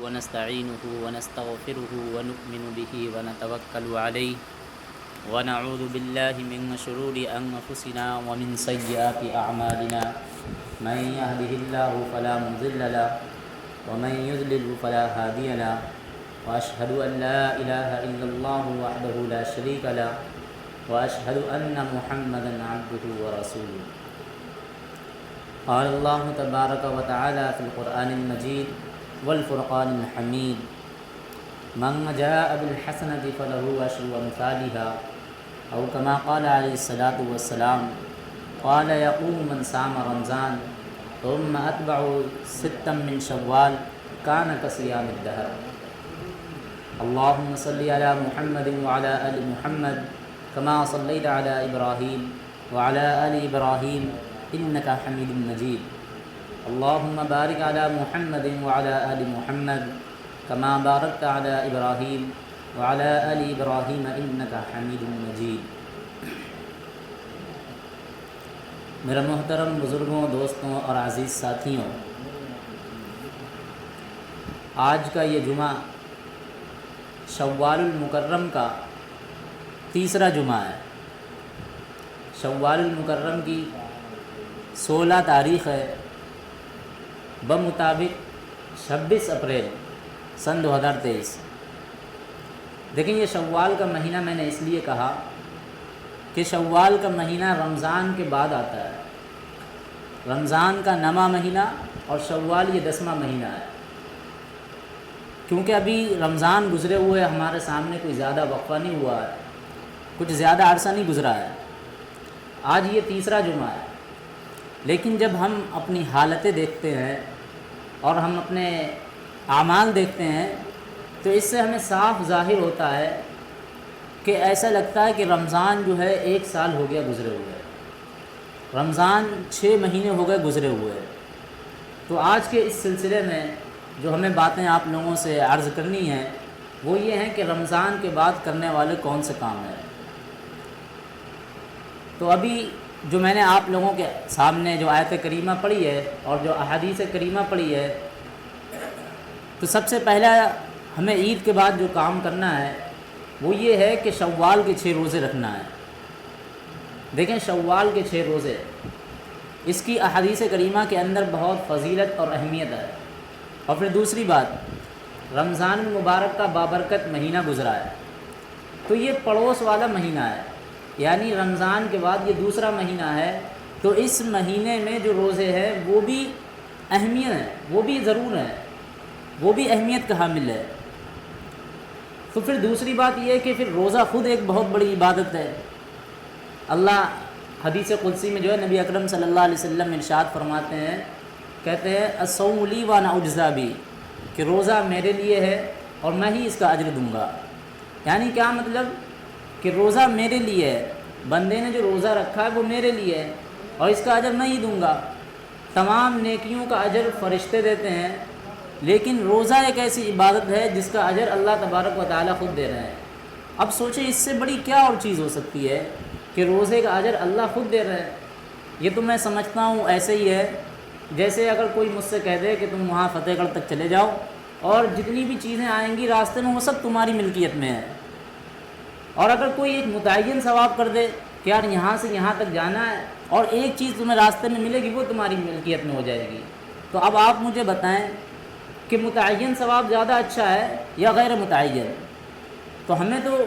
ونستعينه ونستغفره ونؤمن به ونتوكل عليه ونعوذ بالله من شرور أنفسنا ومن سيئات أعمالنا من يهده الله فلا مضل له ومن يضلل فلا هادي له وأشهد أن لا إله إلا الله وحده لا شريك له وأشهد أن محمدا عبده ورسوله. قال الله تبارك وتعالى في القرآن المجيد والفرقان الحميد: من جاء بالحسنة فله عشر أمثالها أو كما قال عليه الصلاة والسلام. قال: يقوم من صام رمضان ثم أتبع ستا من شوال كان كصيام الدهر. اللهم صل على محمد وعلى آل محمد كما صليت على إبراهيم وعلى آل إبراهيم إنك حميد مجيد. اللهم بارك على محمد وعلى آل محمد كما باركت على إبراهيم وعلى آل إبراهيم إنك حميد مجيد. میرا محترم بزرگوں، دوستوں اور عزیز ساتھیوں، آج کا یہ جمعہ شوال المکرم کا تیسرا جمعہ ہے۔ شوال المکرم کی 16 تاریخ ہے، بمطابق 26 اپریل سن 2023۔ دیکھیں، یہ شوال کا مہینہ میں نے اس لیے کہا کہ شوال کا مہینہ رمضان کے بعد آتا ہے۔ رمضان کا 9واں مہینہ اور شوال یہ 10واں مہینہ ہے، کیونکہ ابھی رمضان گزرے ہوئے ہمارے سامنے کوئی زیادہ وقفہ نہیں ہوا ہے، کچھ زیادہ عرصہ نہیں گزرا ہے۔ آج یہ تیسرا جمعہ ہے، لیکن جب ہم اپنی حالتیں دیکھتے ہیں اور ہم اپنے اعمال دیکھتے ہیں تو اس سے ہمیں صاف ظاہر ہوتا ہے کہ ایسا لگتا ہے کہ رمضان جو ہے 1 سال ہو گیا گزرے ہوئے، رمضان 6 مہینے ہو گئے گزرے ہوئے۔ تو آج کے اس سلسلے میں جو ہمیں باتیں آپ لوگوں سے عرض کرنی ہیں وہ یہ ہیں کہ رمضان کے بعد کرنے والے کون سے کام ہیں۔ تو ابھی جو میں نے آپ لوگوں کے سامنے جو آیت کریمہ پڑھی ہے اور جو احادیث کریمہ پڑھی ہے، تو سب سے پہلا ہمیں عید کے بعد جو کام کرنا ہے وہ یہ ہے کہ شوال کے 6 روزے رکھنا ہے۔ دیکھیں، شوال کے 6 روزے، اس کی احادیث کریمہ کے اندر بہت فضیلت اور اہمیت ہے۔ اور پھر دوسری بات، رمضان المبارک کا بابرکت مہینہ گزرا ہے، تو یہ پڑوس والا مہینہ ہے، یعنی رمضان کے بعد یہ دوسرا مہینہ ہے، تو اس مہینے میں جو روزے ہیں وہ بھی اہمیت ہے، وہ بھی ضرور ہے، وہ بھی اہمیت کا حامل ہے۔ تو پھر دوسری بات یہ ہے کہ پھر روزہ خود ایک بہت بڑی عبادت ہے۔ اللہ حدیث قدسی میں جو ہے نبی اکرم صلی اللہ علیہ وسلم ارشاد فرماتے ہیں، کہتے ہیں الصوم لی وانا اجزا بی، کہ روزہ میرے لیے ہے اور میں ہی اس کا اجر دوں گا۔ یعنی کیا مطلب کہ روزہ میرے لیے ہے، بندے نے جو روزہ رکھا ہے وہ میرے لیے ہے اور اس کا اجر میں ہی دوں گا۔ تمام نیکیوں کا اجر فرشتے دیتے ہیں، لیکن روزہ ایک ایسی عبادت ہے جس کا اجر اللہ تبارک و تعالیٰ خود دے رہے ہیں۔ اب سوچیں اس سے بڑی کیا اور چیز ہو سکتی ہے کہ روزے کا اجر اللہ خود دے رہے ہیں۔ یہ تو میں سمجھتا ہوں ایسے ہی ہے جیسے اگر کوئی مجھ سے کہہ دے کہ تم وہاں فتح گڑھ تک چلے جاؤ اور جتنی بھی چیزیں آئیں گی راستے میں وہ سب تمہاری ملکیت میں ہے، اور اگر کوئی ایک متعین ثواب کر دے کہ یار یہاں سے یہاں تک جانا ہے اور ایک چیز تمہیں راستے میں ملے گی وہ تمہاری ملکیت میں ہو جائے گی، تو اب آپ مجھے بتائیں کہ متعین ثواب زیادہ اچھا ہے یا غیر متعین؟ تو ہمیں تو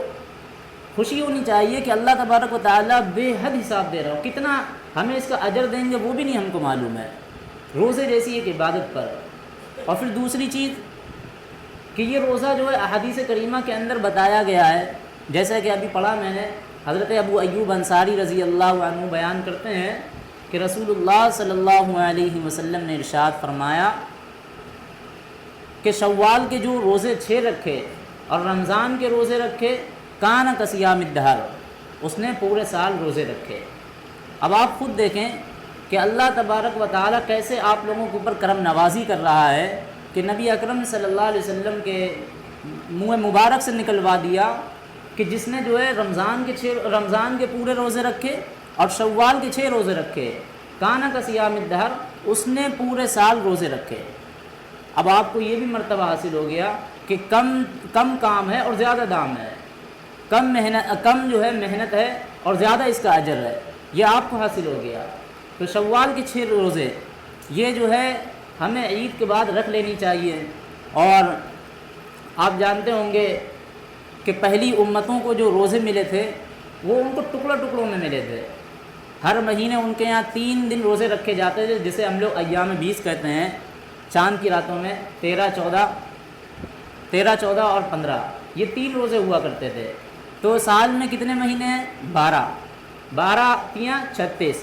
خوشی ہونی چاہیے کہ اللہ تبارک و تعالیٰ بے حد حساب دے رہا ہو، کتنا ہمیں اس کا اجر دیں گے وہ بھی نہیں ہم کو معلوم ہے، روزے جیسی ایک عبادت پر۔ اور پھر دوسری چیز کہ یہ روزہ جو ہے احادیث کریمہ کے اندر بتایا گیا ہے، جیسا کہ ابھی پڑھا میں نے، حضرت ابو ایوب انصاری رضی اللہ عنہ بیان کرتے ہیں کہ رسول اللہ صلی اللہ علیہ وسلم نے ارشاد فرمایا کہ شوال کے جو روزے 6 رکھے اور رمضان کے روزے رکھے، کان کصیام الدہر، اس نے پورے سال روزے رکھے۔ اب آپ خود دیکھیں کہ اللہ تبارک و تعالیٰ کیسے آپ لوگوں کے اوپر کرم نوازی کر رہا ہے کہ نبی اکرم صلی اللہ علیہ وسلم کے منہ مبارک سے نکلوا دیا کہ جس نے جو ہے رمضان کے پورے روزے رکھے اور شوال کے 6 روزے رکھے، کانا کا صیام الدہر، اس نے پورے سال روزے رکھے۔ اب آپ کو یہ بھی مرتبہ حاصل ہو گیا کہ کم کام ہے اور زیادہ دام ہے، کم جو ہے محنت ہے اور زیادہ اس کا اجر ہے، یہ آپ کو حاصل ہو گیا۔ تو شوال کے 6 روزے یہ جو ہے ہمیں عید کے بعد رکھ لینی چاہیے۔ اور آپ جانتے ہوں گے کہ پہلی امتوں کو جو روزے ملے تھے وہ ان کو ٹکڑوں میں ملے تھے۔ ہر مہینے ان کے یہاں 3 دن روزے رکھے جاتے تھے، جسے ہم لوگ ایام 20 کہتے ہیں، چاند کی راتوں میں 13، 14 اور 15 یہ 3 روزے ہوا کرتے تھے۔ تو سال میں کتنے مہینے ہیں؟ 12 یا 36،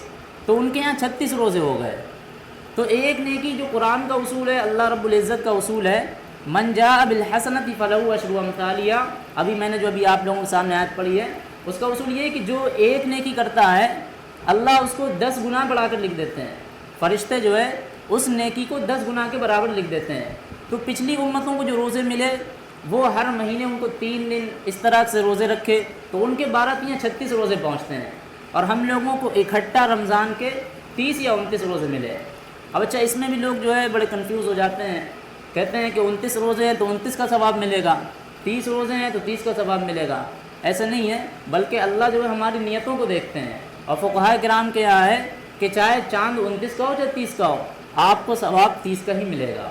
تو ان کے یہاں 36 روزے ہو گئے۔ تو ایک نیکی جو قرآن کا اصول ہے، اللہ رب العزت کا اصول ہے، من جاء بالحسنۃ فلہ عشر امثالہا، ابھی میں نے جو آپ لوگوں کے سامنے آیت پڑھی ہے اس کا اصول یہ ہے کہ جو ایک نیکی کرتا ہے اللہ اس کو 10 گنا بڑھا کر لکھ دیتے ہیں، فرشتے جو ہے اس نیکی کو 10 گنا کے برابر لکھ دیتے ہیں۔ تو پچھلی امتوں کو جو روزے ملے وہ ہر مہینے ان کو 3 دن اس طرح سے روزے رکھے تو ان کے 12 یا 36 روزے پہنچتے ہیں، اور ہم لوگوں کو اکٹھا رمضان کے 30 یا 29 روزے ملے۔ اب اچھا اس میں بھی لوگ جو ہے بڑے کنفیوز ہو جاتے ہیں، کہتے ہیں کہ 29 روزے ہیں تو 29 کا ثواب ملے گا، 30 روزے ہیں تو 30 کا ثواب ملے گا۔ ایسا نہیں ہے، بلکہ اللہ جو ہے ہماری نیتوں کو دیکھتے ہیں، اور فقہاء کرام کے یہاں ہے کہ چاہے چاند 29 کا ہو چاہے 30 کا ہو، آپ کو ثواب 30 کا ہی ملے گا۔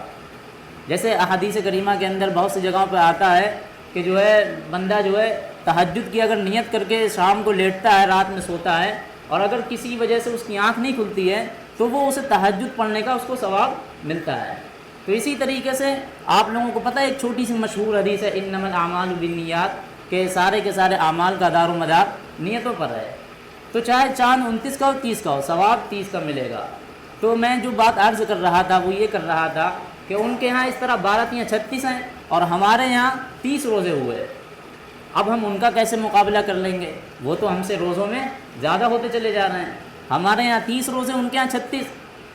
جیسے احادیث کریمہ کے اندر بہت سی جگہوں پہ آتا ہے کہ جو ہے بندہ جو ہے تہجد کی اگر نیت کر کے شام کو لیٹتا ہے، رات میں سوتا ہے، اور اگر کسی وجہ سے اس کی آنکھ نہیں کھلتی ہے تو وہ اسے تہجد پڑھنے کا اس کو ثواب ملتا ہے۔ تو اسی طریقے سے آپ لوگوں کو پتہ ہے ایک چھوٹی سی مشہور حدیث ہے، انما الاعمال بالنیات، کہ سارے کے سارے اعمال کا دار و مدار نیتوں پر ہے۔ تو چاہے چاند 29 کا ہو 30 کا ہو، ثواب 30 کا ملے گا۔ تو میں جو بات عرض کر رہا تھا وہ یہ کر رہا تھا کہ ان کے ہاں اس طرح 12 یا 36 ہیں اور ہمارے یہاں 30 روزے ہوئے۔ اب ہم ان کا کیسے مقابلہ کر لیں گے؟ وہ تو ہم سے روزوں میں زیادہ ہوتے چلے جا رہے ہیں۔ ہمارے یہاں 30 روزے، ان کے یہاں 36،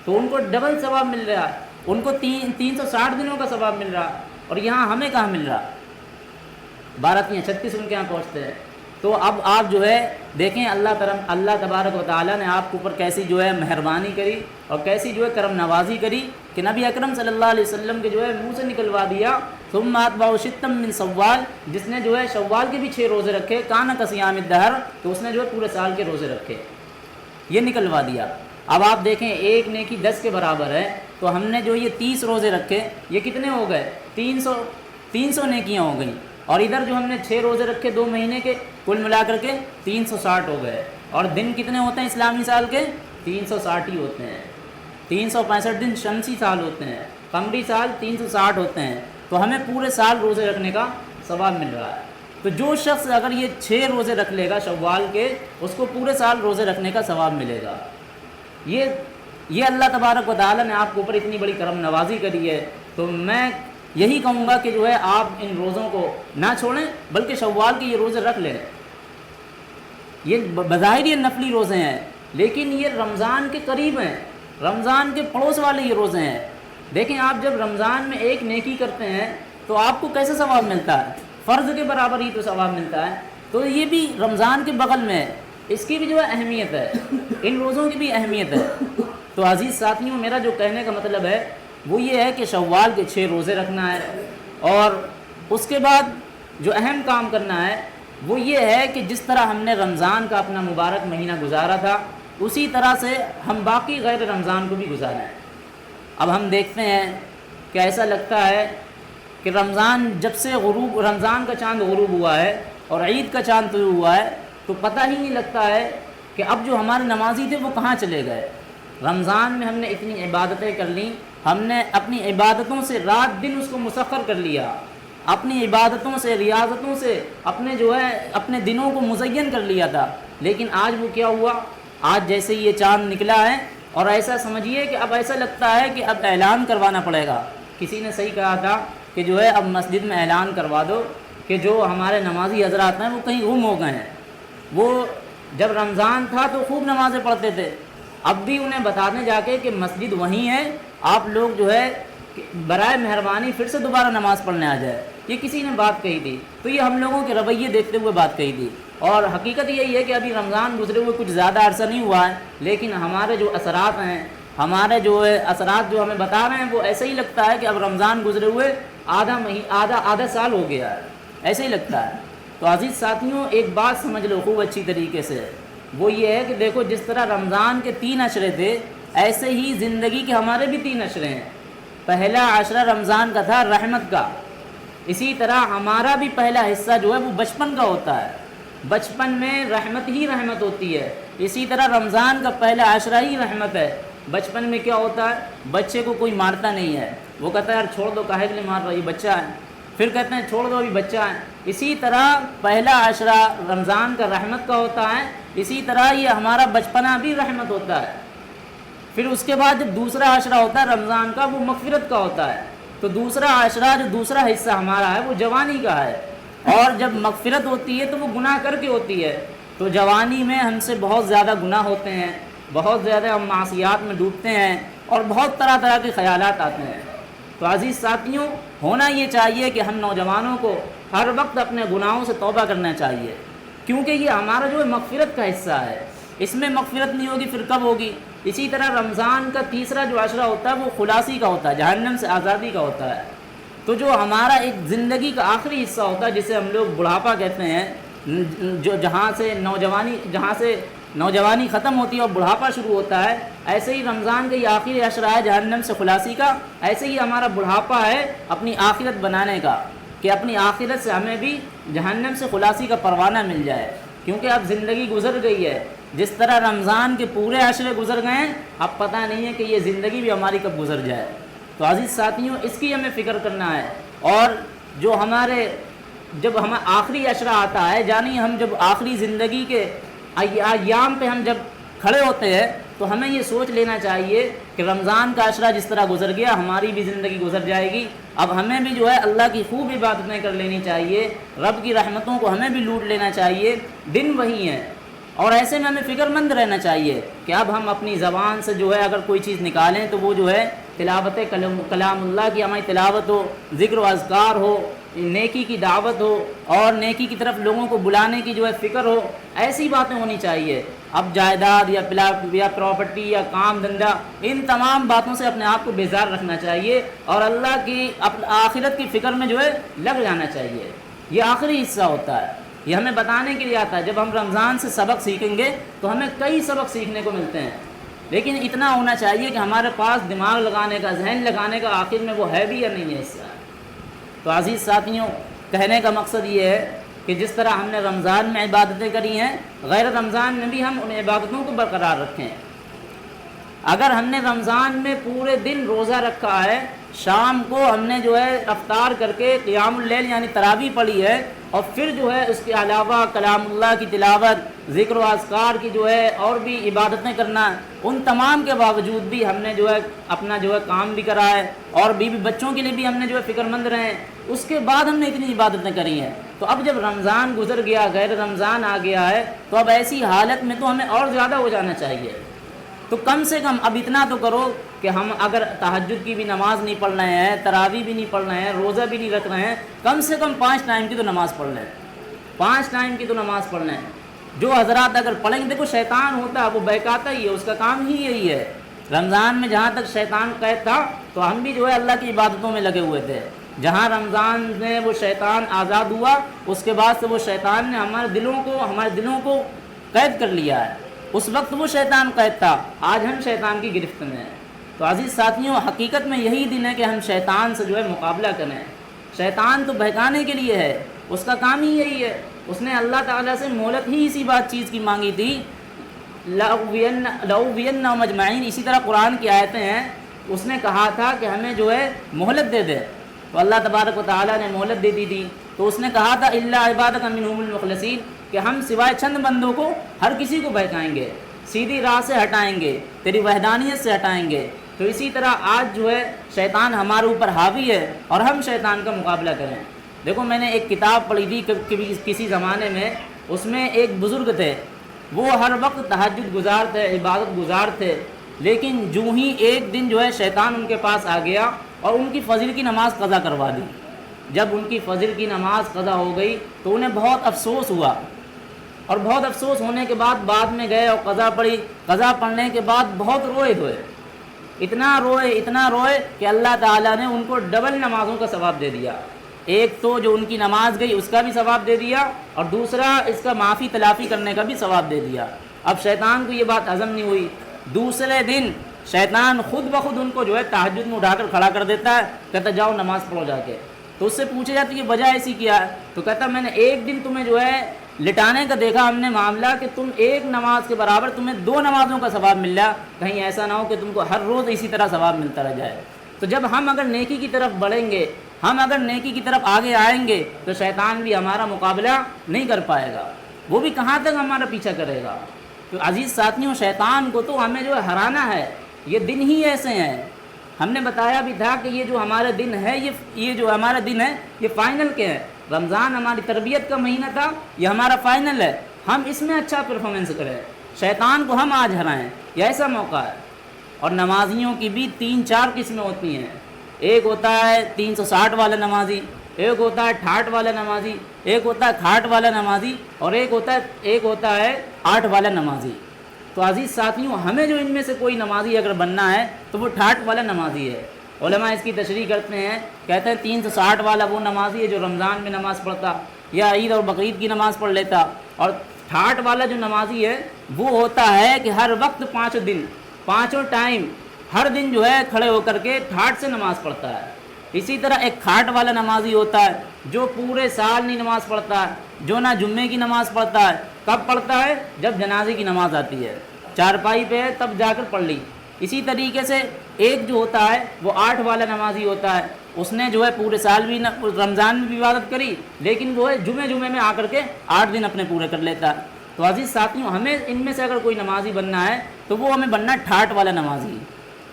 تو ان کو ڈبل ثواب مل رہا ہے، ان کو 360 دنوں کا ثواب مل رہا، اور یہاں ہمیں کہاں مل رہا؟ 12 یا 36 ان کے یہاں پہنچتے ہیں۔ تو اب آپ جو ہے دیکھیں اللہ تبارک و تعالیٰ نے آپ کے اوپر کیسی جو ہے مہربانی کری اور کیسی جو ہے کرم نوازی کری کہ نبی اکرم صلی اللہ علیہ وسلم کے جو ہے منہ سے نکلوا دیا، ثم اتبعوا ستا من شوال، جس نے جو ہے شوال کے بھی 6 روزے رکھے، کان کصیام الدہر، تو اس نے جو ہے پورے سال کے روزے رکھے، یہ نکلوا دیا۔ اب آپ دیکھیں ایک نیکی 10 کے برابر ہے، تو ہم نے جو یہ 30 روزے رکھے یہ کتنے ہو گئے؟ 300 نیکیاں ہو گئیں، اور ادھر جو ہم نے 6 روزے رکھے 2 مہینے کے، کل ملا کر کے 360 ہو گئے۔ اور دن کتنے ہوتے ہیں اسلامی سال کے؟ 360 ہی ہوتے ہیں، 365 دن شمسی سال ہوتے ہیں، قمری سال 360 ہوتے ہیں، تو ہمیں پورے سال روزے رکھنے کا ثواب مل رہا ہے۔ تو جو شخص اگر یہ 6 روزے رکھ لے گا شوال کے، اس کو پورے سال روزے رکھنے کا ثواب ملے گا۔ یہ اللہ تبارک و تعالیٰ نے آپ کے اوپر اتنی بڑی کرم نوازی کری ہے، تو میں یہی کہوں گا کہ جو ہے آپ ان روزوں کو نہ چھوڑیں، بلکہ شوال کے یہ روزے رکھ لیں۔ یہ بظاہر یہ نفلی روزے ہیں، لیکن یہ رمضان کے قریب ہیں، رمضان کے پڑوس والے یہ روزے ہیں۔ دیکھیں آپ جب رمضان میں ایک نیکی کرتے ہیں تو آپ کو کیسے ثواب ملتا ہے؟ فرض کے برابر ہی تو ثواب ملتا ہے۔ تو یہ بھی رمضان کے بغل میں ہے، اس کی بھی جو ہے اہمیت ہے، ان روزوں کی بھی اہمیت ہے۔ تو عزیز ساتھیوں، میرا جو کہنے کا مطلب ہے وہ یہ ہے کہ شوال کے 6 روزے رکھنا ہے، اور اس کے بعد جو اہم کام کرنا ہے وہ یہ ہے کہ جس طرح ہم نے رمضان کا اپنا مبارک مہینہ گزارا تھا اسی طرح سے ہم باقی غیر رمضان کو بھی گزاریں۔ اب ہم دیکھتے ہیں کہ ایسا لگتا ہے کہ رمضان جب سے رمضان کا چاند غروب ہوا ہے اور عید کا چاند طلوع ہوا ہے تو پتہ ہی نہیں لگتا ہے کہ اب جو ہمارے نمازی تھے وہ کہاں چلے گئے۔ رمضان میں ہم نے اتنی عبادتیں کر لیں، ہم نے اپنی عبادتوں سے رات دن اس کو مسخر کر لیا، اپنی عبادتوں سے ریاضتوں سے اپنے دنوں کو مزین کر لیا تھا، لیکن آج وہ کیا ہوا؟ آج جیسے یہ چاند نکلا ہے اور ایسا سمجھیے کہ اب ایسا لگتا ہے کہ اب اعلان کروانا پڑے گا۔ کسی نے صحیح کہا تھا کہ جو ہے اب مسجد میں اعلان کروا دو کہ جو ہمارے نمازی حضرات ہیں وہ کہیں گم ہو گئے ہیں، وہ جب رمضان تھا تو خوب نمازیں پڑھتے تھے، اب بھی انہیں بتانے جا کے کہ مسجد وہیں ہے، آپ لوگ جو ہے برائے مہربانی پھر سے دوبارہ نماز پڑھنے آ جائے۔ یہ کسی نے بات کہی تھی، تو یہ ہم لوگوں کے رویے دیکھتے ہوئے بات کہی تھی، اور حقیقت یہی ہے کہ ابھی رمضان گزرے ہوئے کچھ زیادہ عرصہ نہیں ہوا ہے، لیکن ہمارے جو اثرات ہیں ہمارے جو ہے اثرات جو ہمیں بتا رہے ہیں وہ ایسے ہی لگتا ہے کہ اب رمضان گزرے ہوئے آدھا سال ہو گیا ہے، ایسے ہی لگتا ہے۔ تو عزیز ساتھیوں، ایک بات سمجھ لو خوب اچھی طریقے سے، وہ یہ ہے کہ دیکھو جس طرح رمضان کے 3 عشرے تھے، ایسے ہی زندگی کے ہمارے بھی 3 عشرے ہیں۔ پہلا عشرہ رمضان کا تھا رحمت کا، اسی طرح ہمارا بھی پہلا حصہ جو ہے وہ بچپن کا ہوتا ہے، بچپن میں رحمت ہی رحمت ہوتی ہے۔ اسی طرح رمضان کا پہلا عشرہ ہی رحمت ہے۔ بچپن میں کیا ہوتا ہے، بچے کو کوئی مارتا نہیں ہے، وہ کہتا ہے یار چھوڑ دو، کاہے کے لیے مار رہا ہے، یہ بچہ ہے، پھر کہتے ہیں چھوڑ دو ابھی بچہ ہے۔ اسی طرح پہلا عشرہ رمضان کا رحمت کا ہوتا ہے، اسی طرح یہ ہمارا بچپنا بھی رحمت ہوتا ہے۔ پھر اس کے بعد جب دوسرا عشرہ ہوتا ہے رمضان کا، وہ مغفرت کا ہوتا ہے۔ تو دوسرا عشرہ جو دوسرا حصہ ہمارا ہے وہ جوانی کا ہے، اور جب مغفرت ہوتی ہے تو وہ گناہ کر کے ہوتی ہے۔ تو جوانی میں ہم سے بہت زیادہ گناہ ہوتے ہیں، بہت زیادہ ہم معصیات میں ڈوبتے ہیں، اور بہت طرح طرح کے خیالات آتے ہیں۔ تو عزیز ساتھیوں، ہونا یہ چاہیے کہ ہم نوجوانوں کو ہر وقت اپنے گناہوں سے توبہ کرنا چاہیے، کیونکہ یہ ہمارا جو ہے مغفرت کا حصہ ہے۔ اس میں مغفرت نہیں ہوگی پھر کب ہوگی؟ اسی طرح رمضان کا تیسرا جو عشرہ ہوتا ہے وہ خلاصی کا ہوتا ہے، جہنم سے آزادی کا ہوتا ہے۔ تو جو ہمارا ایک زندگی کا آخری حصہ ہوتا ہے جسے ہم لوگ بڑھاپا کہتے ہیں، جو جہاں سے نوجوانی ختم ہوتی ہے اور بڑھاپا شروع ہوتا ہے، ایسے ہی رمضان کا یہ آخری عشرہ ہے جہنم سے خلاصی کا، ایسے ہی ہمارا بڑھاپا ہے اپنی آخرت بنانے کا، کہ اپنی آخرت سے ہمیں بھی جہنم سے خلاصی کا پروانہ مل جائے، کیونکہ اب زندگی گزر گئی ہے۔ جس طرح رمضان کے پورے عشرے گزر گئے ہیں، اب پتہ نہیں ہے کہ یہ زندگی بھی ہماری کب گزر جائے۔ تو عزیز ساتھیوں، اس کی ہمیں فکر کرنا ہے، اور جو جب ہمیں آخری عشرہ آتا ہے، یعنی ہم جب آخری زندگی کے ایام پہ ہم جب کھڑے ہوتے ہیں، تو ہمیں یہ سوچ لینا چاہیے کہ رمضان کا عشرہ جس طرح گزر گیا، ہماری بھی زندگی گزر جائے گی۔ اب ہمیں بھی جو ہے اللہ کی خوب عبادتیں کر لینی چاہیے، رب کی رحمتوں کو ہمیں بھی لوٹ لینا چاہیے۔ دن وہی ہیں، اور ایسے میں ہمیں فکر مند رہنا چاہیے کہ اب ہم اپنی زبان سے جو ہے اگر کوئی چیز نکالیں تو وہ جو ہے تلاوت کلام اللہ کی ہماری تلاوت ہو، ذکر و اذکار ہو، نیکی کی دعوت ہو، اور نیکی کی طرف لوگوں کو بلانے کی جو ہے فکر ہو، ایسی باتیں ہونی چاہیے۔ اب جائیداد یا پراپرٹی یا کام دھندا، ان تمام باتوں سے اپنے آپ کو بیزار رکھنا چاہیے، اور اللہ کی آخرت کی فکر میں جو ہے لگ جانا چاہیے۔ یہ آخری حصہ ہوتا ہے، یہ ہمیں بتانے کے لیے آتا ہے۔ جب ہم رمضان سے سبق سیکھیں گے تو ہمیں کئی سبق سیکھنے کو ملتے ہیں، لیکن اتنا ہونا چاہیے کہ ہمارے پاس دماغ لگانے کا، ذہن لگانے کا آخر میں وہ ہے بھی یا نہیں ہے حصہ۔ تو عزیز ساتھیوں، کہنے کا مقصد یہ ہے کہ جس طرح ہم نے رمضان میں عبادتیں کری ہیں، غیر رمضان میں بھی ہم ان عبادتوں کو برقرار رکھیں۔ اگر ہم نے رمضان میں پورے دن روزہ رکھا ہے، شام کو ہم نے جو ہے افطار کر کے قیام اللیل یعنی تراویح پڑھی ہے، اور پھر جو ہے اس کے علاوہ کلام اللہ کی تلاوت، ذکر و اذکار کی جو ہے اور بھی عبادتیں کرنا، ان تمام کے باوجود بھی ہم نے جو ہے اپنا جو ہے کام بھی کرا ہے، اور بیوی بچوں کے لیے بھی ہم نے جو ہے فکر مند رہے ہیں، اس کے بعد ہم نے اتنی عبادتیں کری ہیں۔ تو اب جب رمضان گزر گیا، غیر رمضان آ گیا ہے، تو اب ایسی حالت میں تو ہمیں اور زیادہ ہو جانا چاہیے۔ تو کم سے کم اب اتنا تو کرو کہ ہم اگر تہجد کی بھی نماز نہیں پڑھ رہے ہیں، تراویح بھی نہیں پڑھ رہے ہیں، روزہ بھی نہیں رکھ رہے ہیں، کم سے کم 5 ٹائم کی تو نماز پڑھ لیں، 5 ٹائم کی تو نماز پڑھ لیں۔ جو حضرات اگر پڑھیں گے، دیکھو شیطان ہوتا ہے وہ بہکاتا ہی ہے، اس کا کام ہی یہی ہے۔ رمضان میں جہاں تک شیطان قید تھا تو ہم بھی جو ہے اللہ کی عبادتوں میں لگے ہوئے تھے۔ جہاں رمضان میں وہ شیطان آزاد ہوا، اس کے بعد سے وہ شیطان نے ہمارے دلوں کو قید کر لیا ہے۔ اس وقت وہ شیطان قید تھا، آج ہم شیطان کی گرفت میں ہیں۔ تو عزیز ساتھیوں، حقیقت میں یہی دن ہے کہ ہم شیطان سے جو ہے مقابلہ کریں۔ شیطان تو بہکانے کے لیے ہے، اس کا کام ہی یہی ہے۔ اس نے اللہ تعالیٰ سے مہلت ہی اسی چیز کی مانگی تھی، لَأُغْوِيَنَّهُمْ أَجْمَعِينَ۔ اسی طرح قرآن کی آیتیں ہیں، اس نے کہا تھا کہ ہمیں جو ہے مہلت دے دے، تو اللہ تبارک و تعالیٰ نے مہلت دے دی تھی۔ تو اس نے کہا تھا إِلَّا عِبَادَكَ مِنْهُمُ الْمُخْلَصِينَ، کہ ہم سوائے چند بندوں کو ہر کسی کو بہکائیں گے، سیدھی راہ سے ہٹائیں گے، تیری وحدانیت سے ہٹائیں گے۔ تو اسی طرح آج جو ہے شیطان ہمارے اوپر حاوی ہے، اور ہم شیطان کا مقابلہ کریں۔ دیکھو، میں نے ایک کتاب پڑھی تھی کسی زمانے میں، اس میں ایک بزرگ تھے، وہ ہر وقت تہجد گزار تھے، عبادت گزار تھے، لیکن جو ہی ایک دن جو ہے شیطان ان کے پاس آ گیا اور ان کی فجر کی نماز قضا کروا دی۔ جب ان کی فجر کی نماز قضا ہو گئی تو انہیں بہت افسوس ہوا، اور بہت افسوس ہونے کے بعد میں گئے اور قضا پڑھی۔ قضا پڑھنے کے بعد بہت روئے دھوئے، اتنا روئے کہ اللہ تعالیٰ نے ان کو ڈبل نمازوں کا ثواب دے دیا. ایک تو جو ان کی نماز گئی اس کا بھی ثواب دے دیا, اور دوسرا اس کا معافی تلافی کرنے کا بھی ثواب دے دیا. اب شیطان کو یہ بات ہضم نہیں ہوئی. دوسرے دن شیطان خود بخود ان کو جو ہے تہجد میں اٹھا کر کھڑا کر دیتا ہے, کہتا جاؤ نماز پڑھو جا کے. تو اس سے پوچھا جاتا ہے کہ وجہ ایسی کیا ہے, تو کہتا میں نے ایک دن تمہیں جو ہے لٹانے کا دیکھا ہم نے معاملہ کہ تم ایک نماز کے برابر تمہیں 2 نمازوں کا ثواب مل رہا, کہیں ایسا نہ ہو کہ تم کو ہر روز اسی طرح ثواب ملتا رہ جائے. تو جب ہم اگر نیکی کی طرف بڑھیں گے, ہم اگر نیکی کی طرف آگے آئیں گے, تو شیطان بھی ہمارا مقابلہ نہیں کر پائے گا, وہ بھی کہاں تک ہمارا پیچھا کرے گا. تو عزیز ساتھیوں, شیطان کو تو ہمیں جو ہے ہرانا ہے. یہ دن ہی ایسے ہیں. ہم نے بتایا بھی تھا کہ یہ جو ہمارے دن ہے, یہ جو ہمارا دن ہے یہ فائنل کے ہیں. رمضان ہماری تربیت کا مہینہ تھا, یہ ہمارا فائنل ہے. ہم اس میں اچھا پرفارمنس کریں, شیطان کو ہم آج ہرائیں, یہ ایسا موقع ہے. اور نمازیوں کی بھی 3-4 قسمیں ہوتی ہیں. ایک ہوتا ہے 360 والا نمازی, ایک ہوتا ہے 68 والا نمازی, ایک ہوتا ہے 68 والا نمازی, اور ایک ہوتا ہے 8 والا نمازی. تو عزیز ساتھیوں, ہمیں جو ان میں سے کوئی نمازی اگر بننا ہے تو وہ 68 والا نمازی ہے. علماء اس کی تشریح کرتے ہیں, کہتے ہیں 360 والا وہ نمازی ہے جو رمضان میں نماز پڑھتا یا عید اور بقرعید کی نماز پڑھ لیتا, اور 68 والا جو نمازی ہے وہ ہوتا ہے کہ ہر وقت 5 دن 5 ٹائم ہر دن جو ہے کھڑے ہو کر کے ٹھاٹ سے نماز پڑھتا ہے. اسی طرح ایک کھاٹ والا نمازی ہوتا ہے جو پورے سال نہیں نماز پڑھتا ہے, جو نہ جمعے کی نماز پڑھتا ہے. کب پڑھتا ہے؟ جب جنازے کی نماز آتی ہے, چارپائی پہ ہے تب جا کر پڑھ لی. اسی طریقے سے ایک جو ہوتا ہے وہ 8 والا نمازی ہوتا ہے, اس نے جو ہے پورے سال بھی رمضان میں بھی عبادت کری, لیکن وہ ہے جمعے میں آ کر کے 8 دن اپنے پورے کر لیتا ہے. تو عزیز ساتھیوں, ہمیں ان میں سے اگر کوئی نمازی بننا ہے تو وہ ہمیں بننا ٹھاٹ والا نمازی,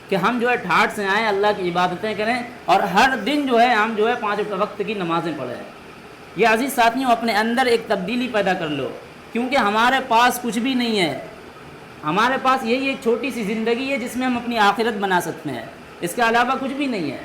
کہ ہم جو ہے ٹھاٹ سے آئیں, اللہ کی عبادتیں کریں, اور ہر دن جو ہے ہم جو ہے 5 وقت کی نمازیں پڑھیں. یہ عزیز ساتھیوں اپنے اندر ایک تبدیلی پیدا کر لو, کیونکہ ہمارے پاس کچھ بھی نہیں ہے. ہمارے پاس یہی ایک چھوٹی سی زندگی ہے جس میں ہم اپنی آخرت بنا سکتے ہیں, اس کے علاوہ کچھ بھی نہیں ہے.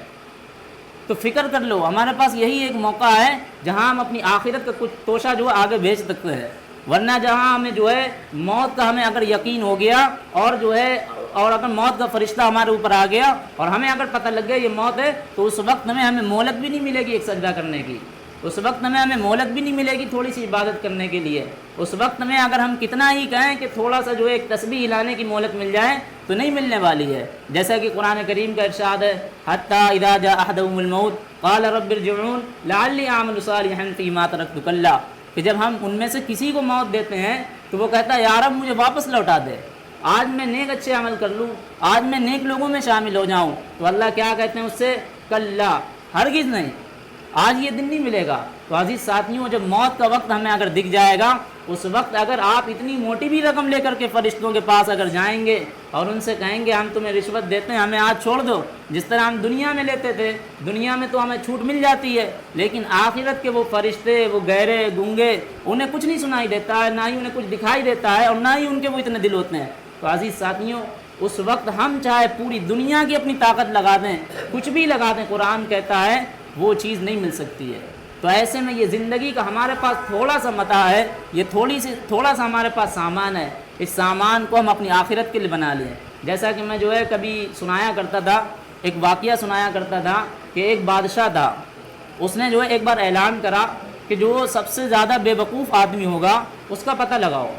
تو فکر کر لو, ہمارے پاس یہی ایک موقع ہے جہاں ہم اپنی آخرت کا کچھ توشہ جو ہے آگے بھیج سکتے ہیں. ورنہ جہاں ہمیں جو ہے موت کا ہمیں اگر یقین ہو گیا, اور اگر موت کا فرشتہ ہمارے اوپر آ گیا اور ہمیں اگر پتہ لگ گیا یہ موت ہے, تو اس وقت ہمیں مہلت بھی نہیں ملے گی ایک سجدہ کرنے کی, اس وقت ہمیں مہلت بھی نہیں ملے گی تھوڑی سی عبادت کرنے کے لیے. اس وقت میں اگر ہم کتنا ہی کہیں کہ تھوڑا سا جو ہے ایک تسبیح ہلانے کی مہلت مل جائے تو نہیں ملنے والی ہے. جیسا کہ قرآن کریم کا ارشاد ہے, حتیٰ اذا جاء احدهم الموت قال رب ارجعون لعلی اعمل صالحا فیما ترکت کلا, کہ جب ہم ان میں سے کسی کو موت دیتے ہیں تو وہ کہتا ہے یا رب مجھے واپس لوٹا دے, آج میں نیک اچھے عمل کر لوں, آج میں نیک لوگوں میں شامل ہو جاؤں. تو اللہ کیا کہتے ہیں اس سے, کلا, ہرگز نہیں, آج یہ دن نہیں ملے گا. تو عزیز ساتھیوں, جب موت کا وقت ہمیں اگر دکھ جائے گا, اس وقت اگر آپ اتنی موٹی بھی رقم لے کر کے فرشتوں کے پاس اگر جائیں گے اور ان سے کہیں گے ہم تمہیں رشوت دیتے ہیں, ہمیں آج چھوڑ دو, جس طرح ہم دنیا میں لیتے تھے, دنیا میں تو ہمیں چھوٹ مل جاتی ہے, لیکن آخرت کے وہ فرشتے, وہ گہرے گونگے, انہیں کچھ نہیں سنائی دیتا ہے, نہ ہی انہیں کچھ دکھائی دیتا ہے, اور نہ ہی ان کے وہ اتنے دل ہوتے ہیں. تو عزیز ساتھیوں, اس وقت ہم چاہے پوری دنیا کی اپنی طاقت لگا دیں, کچھ بھی لگا دیں, قرآن کہتا ہے وہ چیز نہیں مل سکتی ہے. تو ایسے میں یہ زندگی کا ہمارے پاس تھوڑا سا متاع ہے, یہ تھوڑا سا ہمارے پاس سامان ہے, اس سامان کو ہم اپنی آخرت کے لیے بنا لیں. جیسا کہ میں جو ہے کبھی سنایا کرتا تھا, ایک واقعہ سنایا کرتا تھا کہ ایک بادشاہ تھا, اس نے جو ہے ایک بار اعلان کرا کہ جو سب سے زیادہ بے وقوف آدمی ہوگا اس کا پتہ لگاؤ.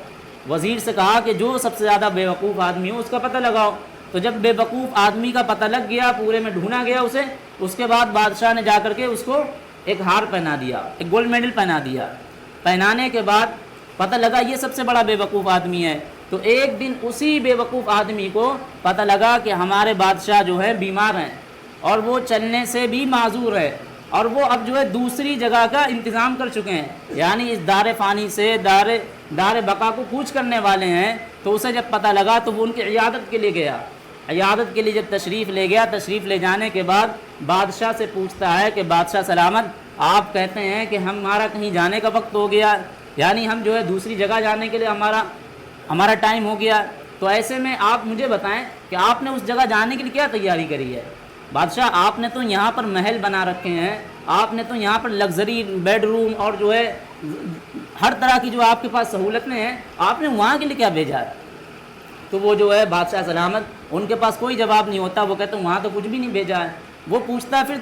وزیر سے کہا کہ جو سب سے زیادہ بے وقوف آدمی ہو اس کا پتہ لگاؤ. تو جب بے وقوف آدمی کا پتہ لگ گیا, پورے میں ڈھونڈا گیا اسے, اس کے بعد بادشاہ نے جا کر کے اس کو ایک ہار پہنا دیا, ایک گولڈ میڈل پہنا دیا. پہنانے کے بعد پتہ لگا یہ سب سے بڑا بے وقوف آدمی ہے. تو ایک دن اسی بے وقوف آدمی کو پتہ لگا کہ ہمارے بادشاہ جو ہے بیمار ہیں اور وہ چلنے سے بھی معذور ہے, اور وہ اب جو ہے دوسری جگہ کا انتظام کر چکے ہیں, یعنی اس دار فانی سے دار بقا کو کوچ کرنے والے ہیں. تو اسے جب پتہ لگا تو وہ ان کی عیادت کے لیے گیا. عیادت کے لیے جب تشریف لے گیا, تشریف لے جانے کے بعد بادشاہ سے پوچھتا ہے کہ بادشاہ سلامت, آپ کہتے ہیں کہ ہمارا کہیں جانے کا وقت ہو گیا, یعنی ہم جو ہے دوسری جگہ جانے کے لیے ہمارا ٹائم ہو گیا, تو ایسے میں آپ مجھے بتائیں کہ آپ نے اس جگہ جانے کے لیے کیا تیاری کری ہے. بادشاہ, آپ نے تو یہاں پر محل بنا رکھے ہیں, آپ نے تو یہاں پر لگژری بیڈ روم اور جو ہے ہر طرح کی جو آپ کے پاس سہولتیں ہیں, آپ نے وہاں کے لیے کیا بھیجا ہے. تو وہ جو ہے بادشاہ سلامت ان کے پاس کوئی جواب نہیں ہوتا، وہ کہتے ہیں وہاں تو کچھ بھی نہیں بھیجا ہے۔ وہ پوچھتا ہے پھر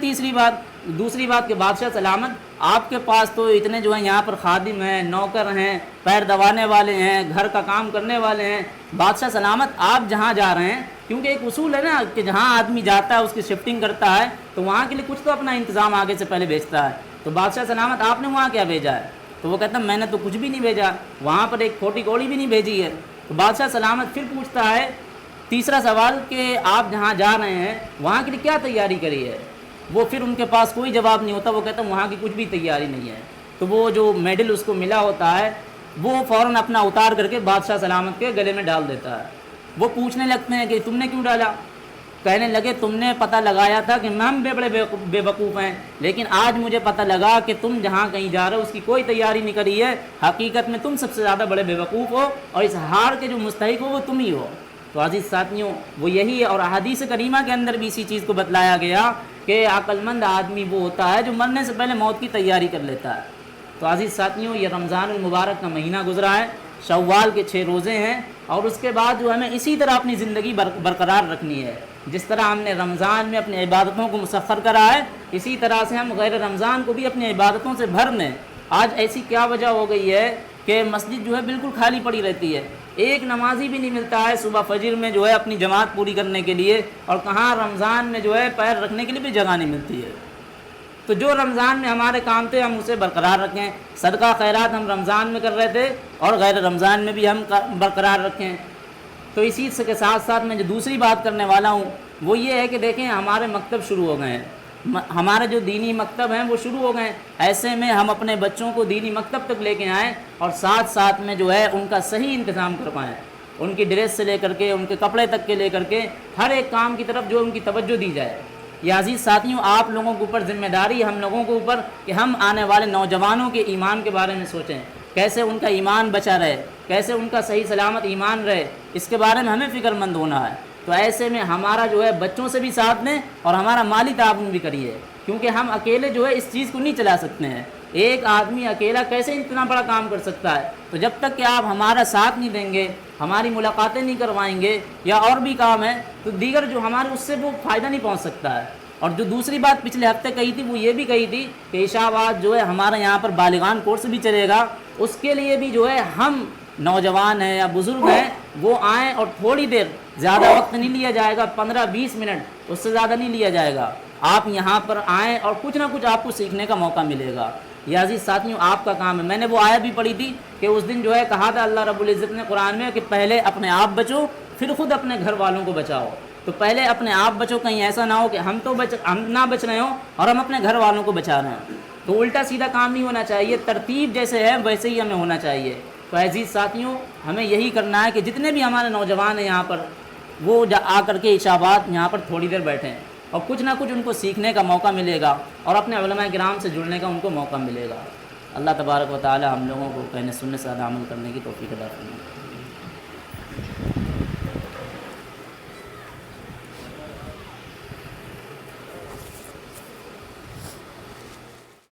دوسری بات کہ بادشاہ سلامت آپ کے پاس تو اتنے جو ہیں یہاں پر خادم ہیں، نوکر ہیں، پیر دبانے والے ہیں، گھر کا کام کرنے والے ہیں، بادشاہ سلامت آپ جہاں جا رہے ہیں، کیونکہ ایک اصول ہے نا کہ جہاں آدمی جاتا ہے اس کی شفٹنگ کرتا ہے تو وہاں کے لیے کچھ تو اپنا انتظام آگے سے پہلے بھیجتا ہے، تو بادشاہ سلامت آپ نے وہاں کیا بھیجا ہے؟ تو وہ کہتا ہے میں نے تو کچھ بھی نہیں بھیجا، وہاں پر ایک کھوٹی کوڑی بھی نہیں بھیجی ہے۔ تو بادشاہ سلامت پھر پوچھتا ہے تیسرا سوال کہ آپ جہاں جا رہے ہیں وہاں کے لیے کیا تیاری کری ہے؟ وہ پھر ان کے پاس کوئی جواب نہیں ہوتا، وہ کہتا ہے وہاں کی کچھ بھی تیاری نہیں ہے۔ تو وہ جو میڈل اس کو ملا ہوتا ہے وہ فوراً اپنا اتار کر کے بادشاہ سلامت کے گلے میں ڈال دیتا ہے۔ وہ پوچھنے لگتے ہیں کہ تم نے کیوں ڈالا؟ کہنے لگے تم نے پتہ لگایا تھا کہ ہم بڑے بے وقوف ہیں، لیکن آج مجھے پتہ لگا کہ تم جہاں کہیں جا رہے ہو اس کی کوئی تیاری نہیں کری ہے، حقیقت میں تم سب سے زیادہ بڑے بے وقوف ہو اور اس ہار کے جو مستحق ہو وہ تم ہی ہو۔ تو عزیز ساتھیوں وہ یہی ہے، اور احادیث کریمہ کے اندر بھی اسی چیز کو بتلایا گیا کہ عقل مند آدمی وہ ہوتا ہے جو مرنے سے پہلے موت کی تیاری کر لیتا ہے۔ تو عزیز ساتھیوں یہ رمضان المبارک کا مہینہ گزرا ہے، شوال کے 6 روزے ہیں، اور اس کے بعد جو ہمیں اسی طرح اپنی زندگی برقرار رکھنی ہے۔ جس طرح ہم نے رمضان میں اپنی عبادتوں کو مسخر کرا ہے، اسی طرح سے ہم غیر رمضان کو بھی اپنی عبادتوں سے بھر لیں۔ آج ایسی کیا وجہ ہو گئی ہے کہ مسجد جو ہے بالکل خالی پڑی رہتی ہے، ایک نمازی بھی نہیں ملتا ہے صبح فجر میں جو ہے اپنی جماعت پوری کرنے کے لیے، اور کہاں رمضان میں جو ہے پیر رکھنے کے لیے بھی جگہ نہیں ملتی ہے۔ تو جو رمضان میں ہمارے کام تھے ہم اسے برقرار رکھیں، صدقہ خیرات ہم رمضان میں کر رہے تھے اور غیر رمضان میں بھی ہم برقرار رکھیں۔ تو اسی کے ساتھ ساتھ میں جو دوسری بات کرنے والا ہوں وہ یہ ہے کہ دیکھیں ہمارے مکتب شروع ہو گئے ہیں، ہمارے جو دینی مکتب ہیں وہ شروع ہو گئے ہیں، ایسے میں ہم اپنے بچوں کو دینی مکتب تک لے کے آئیں اور ساتھ ساتھ میں جو ہے ان کا صحیح انتظام کر پائیں، ان کی ڈریس سے لے کر کے ان کے کپڑے تک کے لے کر کے ہر ایک کام کی طرف جو ان کی توجہ دی جائے۔ یہ عزیز ساتھیوں آپ لوگوں کے اوپر ذمہ داری ہے، ہم لوگوں کے اوپر کہ ہم آنے والے نوجوانوں کے ایمان کے بارے میں سوچیں، کیسے ان کا ایمان بچا رہے، کیسے ان کا صحیح سلامت ایمان رہے، اس کے بارے میں ہمیں فکر مند ہونا ہے۔ تو ایسے میں ہمارا جو ہے بچوں سے بھی ساتھ لیں اور ہمارا مالی تعاون بھی کریے، کیونکہ ہم اکیلے جو ہے اس چیز کو نہیں چلا سکتے ہیں۔ ایک آدمی اکیلا کیسے اتنا بڑا کام کر سکتا ہے؟ تو جب تک کہ آپ ہمارا ساتھ نہیں دیں گے، ہماری ملاقاتیں نہیں کروائیں گے یا اور بھی کام ہے تو دیگر جو ہمارے اس سے وہ فائدہ نہیں پہنچ سکتا ہے۔ اور جو دوسری بات پچھلے ہفتے کہی تھی وہ یہ بھی کہی تھی کہ عشاء بعد جو ہے ہمارے یہاں پر بالغان کورس بھی چلے گا، اس کے لیے بھی جو ہے ہم نوجوان ہیں یا بزرگ ہیں وہ آئیں، اور تھوڑی دیر، زیادہ وقت نہیں لیا جائے گا، 15-20 منٹ، اس سے زیادہ نہیں لیا جائے گا۔ آپ یہاں پر آئیں اور کچھ نہ کچھ آپ کو سیکھنے کا موقع ملے گا۔ یہ عزیز ساتھیوں آپ کا کام ہے۔ میں نے وہ آیت بھی پڑھی تھی کہ اس دن جو ہے کہا تھا اللہ رب العزت نے قرآن میں کہ پہلے اپنے آپ بچو پھر خود اپنے گھر والوں کو بچاؤ۔ تو پہلے اپنے آپ بچو، کہیں ایسا نہ ہو کہ ہم نہ بچ رہے ہوں اور ہم اپنے گھر والوں کو بچا رہے ہیں۔ تو الٹا سیدھا کام نہیں ہونا چاہیے، ترتیب جیسے ہے ویسے ہی ہمیں ہونا چاہیے۔ تو عزیز ساتھیوں ہمیں یہی کرنا ہے کہ جتنے بھی ہمارے نوجوان ہیں یہاں پر وہ آ کر کے عشاء بعد یہاں پر تھوڑی دیر بیٹھیں اور کچھ نہ کچھ ان کو سیکھنے کا موقع ملے گا اور اپنے علماء کرام سے جڑنے کا ان کو موقع ملے گا۔ اللہ تبارک و تعالی ہم لوگوں کو کہنے سننے سے زیادہ عمل کرنے کی توفیق عطا فرمائے۔